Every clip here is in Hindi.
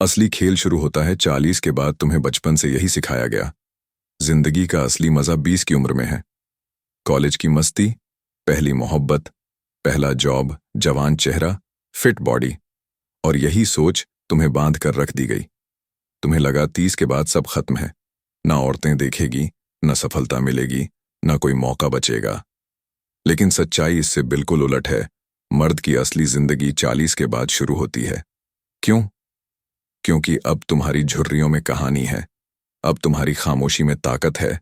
असली खेल शुरू होता है 40 के बाद। तुम्हें बचपन से यही सिखाया गया। जिंदगी का असली मजा 20 की उम्र में है। कॉलेज की मस्ती, पहली मोहब्बत, पहला जॉब, जवान चेहरा, फिट बॉडी, और यही सोच तुम्हें बांध कर रख दी गई। तुम्हें लगा 30 के बाद सब खत्म है, ना औरतें देखेगी, ना सफलता मिलेगी, ना कोई मौका बचेगा। लेकिन सच्चाई इससे बिल्कुल उलट है। मर्द की असली जिंदगी 40 के बाद शुरू होती है। क्यों? क्योंकि अब तुम्हारी झुर्रियों में कहानी है, अब तुम्हारी खामोशी में ताकत है,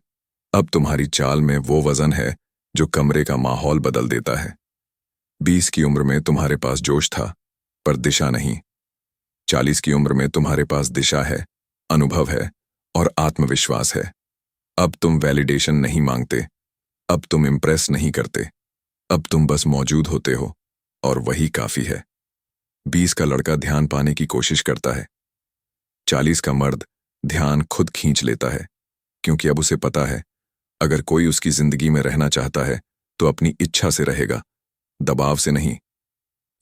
अब तुम्हारी चाल में वो वजन है जो कमरे का माहौल बदल देता है। 20 की उम्र में तुम्हारे पास जोश था, पर दिशा नहीं। 40 की उम्र में तुम्हारे पास दिशा है, अनुभव है और आत्मविश्वास है। अब तुम वैलिडेशन नहीं मांगते, अब तुम इम्प्रेस नहीं करते, अब तुम बस मौजूद होते हो, और वही काफी है। 20 का लड़का ध्यान पाने की कोशिश करता है, 40 का मर्द ध्यान खुद खींच लेता है, क्योंकि अब उसे पता है अगर कोई उसकी जिंदगी में रहना चाहता है तो अपनी इच्छा से रहेगा, दबाव से नहीं।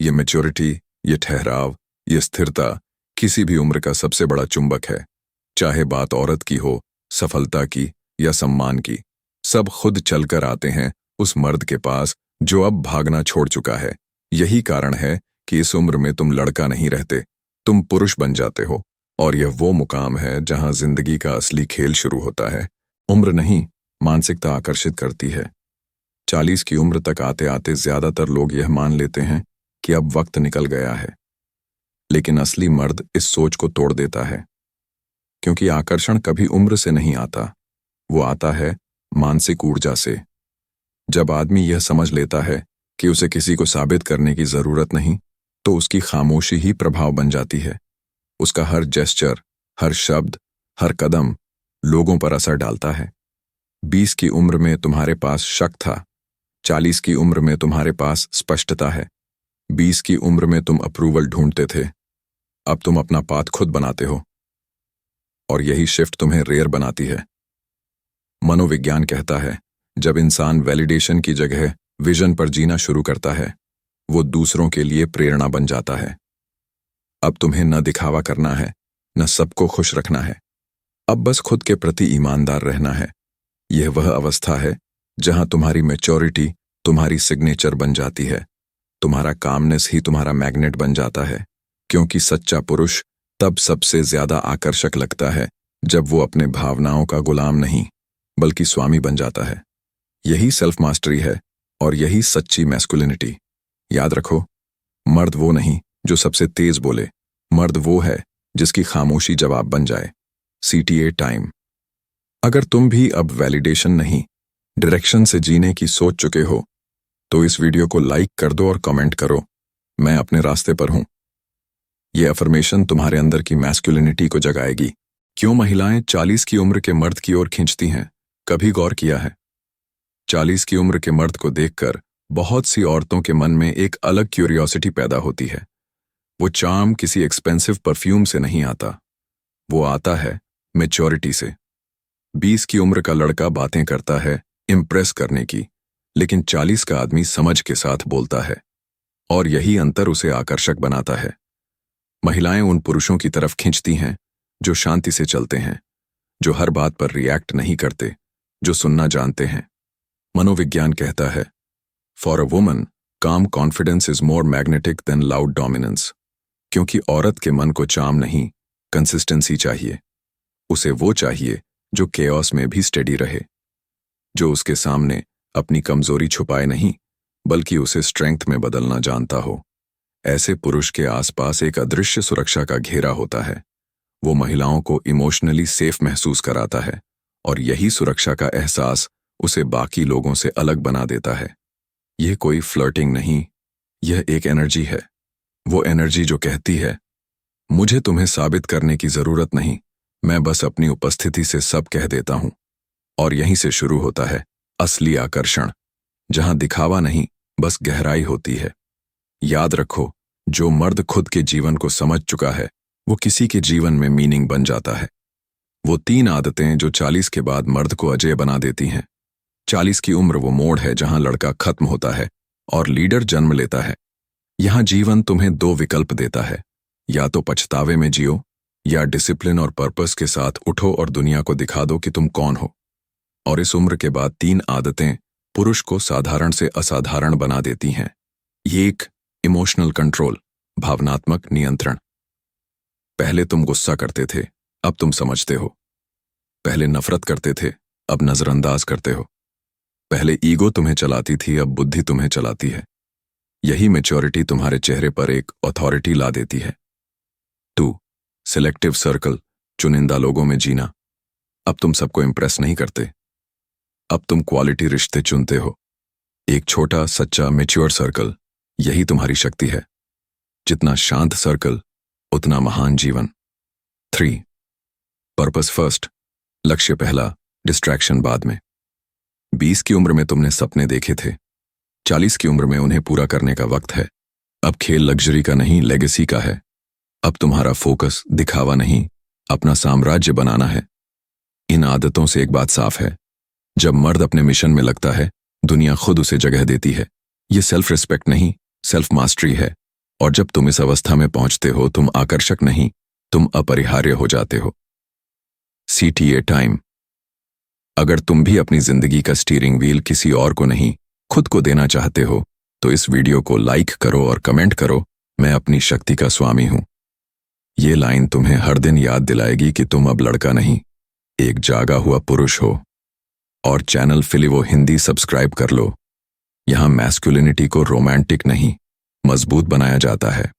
ये मैच्योरिटी, ये ठहराव, ये स्थिरता किसी भी उम्र का सबसे बड़ा चुंबक है। चाहे बात औरत की हो, सफलता की या सम्मान की, सब खुद चलकर आते हैं उस मर्द के पास जो अब भागना छोड़ चुका है। यही कारण है कि इस उम्र में तुम लड़का नहीं रहते, तुम पुरुष बन जाते हो, और यह वो मुकाम है जहां जिंदगी का असली खेल शुरू होता है। उम्र नहीं, मानसिकता आकर्षित करती है। 40 की उम्र तक आते आते ज्यादातर लोग यह मान लेते हैं कि अब वक्त निकल गया है, लेकिन असली मर्द इस सोच को तोड़ देता है, क्योंकि आकर्षण कभी उम्र से नहीं आता, वो आता है मानसिक ऊर्जा से। जब आदमी यह समझ लेता है कि उसे किसी को साबित करने की जरूरत नहीं, तो उसकी खामोशी ही प्रभाव बन जाती है। उसका हर जेस्चर, हर शब्द, हर कदम लोगों पर असर डालता है। 20 की उम्र में तुम्हारे पास शक था, 40 की उम्र में तुम्हारे पास स्पष्टता है। 20 की उम्र में तुम अप्रूवल ढूंढते थे, अब तुम अपना पाथ खुद बनाते हो, और यही शिफ्ट तुम्हें रेयर बनाती है। मनोविज्ञान कहता है, जब इंसान वैलिडेशन की जगह विजन पर जीना शुरू करता है, वो दूसरों के लिए प्रेरणा बन जाता है। अब तुम्हें न दिखावा करना है, न सबको खुश रखना है, अब बस खुद के प्रति ईमानदार रहना है। यह वह अवस्था है जहां तुम्हारी मैच्योरिटी तुम्हारी सिग्नेचर बन जाती है, तुम्हारा कामनेस ही तुम्हारा मैग्नेट बन जाता है, क्योंकि सच्चा पुरुष तब सबसे ज्यादा आकर्षक लगता है जब वो अपने भावनाओं का गुलाम नहीं, बल्कि स्वामी बन जाता है। यही सेल्फ मास्टरी है, और यही सच्ची मैस्कुलिनिटी। याद रखो, मर्द वो नहीं जो सबसे तेज बोले, मर्द वो है जिसकी खामोशी जवाब बन जाए। CTA time. अगर तुम भी अब वैलिडेशन नहीं, डायरेक्शन से जीने की सोच चुके हो, तो इस वीडियो को लाइक कर दो और कमेंट करो, मैं अपने रास्ते पर हूं। यह अफर्मेशन तुम्हारे अंदर की मैस्कुलिनिटी को जगाएगी। क्यों महिलाएं 40 की उम्र के मर्द की ओर खींचती हैं? कभी गौर किया है? 40 की उम्र के मर्द को देखकर बहुत सी औरतों के मन में एक अलग क्यूरियोसिटी पैदा होती है। वो चार्म किसी एक्सपेंसिव परफ्यूम से नहीं आता, वो आता है मैच्योरिटी से। 20 की उम्र का लड़का बातें करता है इम्प्रेस करने की, लेकिन 40 का आदमी समझ के साथ बोलता है, और यही अंतर उसे आकर्षक बनाता है। महिलाएं उन पुरुषों की तरफ खींचती हैं जो शांति से चलते हैं, जो हर बात पर रिएक्ट नहीं करते, जो सुनना जानते हैं। मनोविज्ञान कहता है, for a woman calm confidence is more magnetic than loud dominance. क्योंकि औरत के मन को चार्म नहीं, कंसिस्टेंसी चाहिए। उसे वो चाहिए जो केओस में भी स्टेडी रहे, जो उसके सामने अपनी कमजोरी छुपाए नहीं, बल्कि उसे स्ट्रेंथ में बदलना जानता हो। ऐसे पुरुष के आसपास एक अदृश्य सुरक्षा का घेरा होता है। वो महिलाओं को इमोशनली सेफ महसूस कराता है, और यही सुरक्षा का एहसास उसे बाकी लोगों से अलग बना देता है। यह कोई फ्लर्टिंग नहीं, यह एक एनर्जी है। वो एनर्जी जो कहती है, मुझे तुम्हें साबित करने की जरूरत नहीं, मैं बस अपनी उपस्थिति से सब कह देता हूं। और यहीं से शुरू होता है असली आकर्षण, जहां दिखावा नहीं, बस गहराई होती है। याद रखो, जो मर्द खुद के जीवन को समझ चुका है, वो किसी के जीवन में मीनिंग बन जाता है। वो 3 आदतें जो 40 के बाद मर्द को अजेय बना देती हैं। 40 की उम्र वो मोड़ है जहां लड़का खत्म होता है और लीडर जन्म लेता है। यहां जीवन तुम्हें 2 विकल्प देता है, या तो पछतावे में जियो, या डिसिप्लिन और पर्पस के साथ उठो और दुनिया को दिखा दो कि तुम कौन हो। और इस उम्र के बाद 3 आदतें पुरुष को साधारण से असाधारण बना देती हैं। ये एक इमोशनल कंट्रोल, भावनात्मक नियंत्रण। पहले तुम गुस्सा करते थे, अब तुम समझते हो। पहले नफरत करते थे, अब नजरअंदाज करते हो। पहले ईगो तुम्हें चलाती थी, अब बुद्धि तुम्हें चलाती है। यही मैच्योरिटी तुम्हारे चेहरे पर एक अथॉरिटी ला देती है। 2. सिलेक्टिव सर्कल, चुनिंदा लोगों में जीना। अब तुम सबको इंप्रेस नहीं करते, अब तुम क्वालिटी रिश्ते चुनते हो। एक छोटा, सच्चा, मैच्योर सर्कल, यही तुम्हारी शक्ति है। जितना शांत सर्कल, उतना महान जीवन। 3. पर्पस फर्स्ट, लक्ष्य पहला, डिस्ट्रैक्शन बाद में। 20 की उम्र में तुमने सपने देखे थे, 40 की उम्र में उन्हें पूरा करने का वक्त है। अब खेल लग्जरी का नहीं, लेगेसी का है। अब तुम्हारा फोकस दिखावा नहीं, अपना साम्राज्य बनाना है। इन आदतों से एक बात साफ है, जब मर्द अपने मिशन में लगता है, दुनिया खुद उसे जगह देती है। ये सेल्फ रिस्पेक्ट नहीं, सेल्फ मास्टरी है। और जब तुम इस अवस्था में पहुंचते हो, तुम आकर्षक नहीं, तुम अपरिहार्य हो जाते हो। CTA time. अगर तुम भी अपनी जिंदगी का स्टीयरिंग व्हील किसी और को नहीं, खुद को देना चाहते हो, तो इस वीडियो को लाइक करो और कमेंट करो, मैं अपनी शक्ति का स्वामी हूं। ये लाइन तुम्हें हर दिन याद दिलाएगी कि तुम अब लड़का नहीं, एक जागा हुआ पुरुष हो। और चैनल फिलिवो हिंदी सब्सक्राइब कर लो। यहां मैस्कुलिनिटी को रोमांटिक नहीं, मजबूत बनाया जाता है।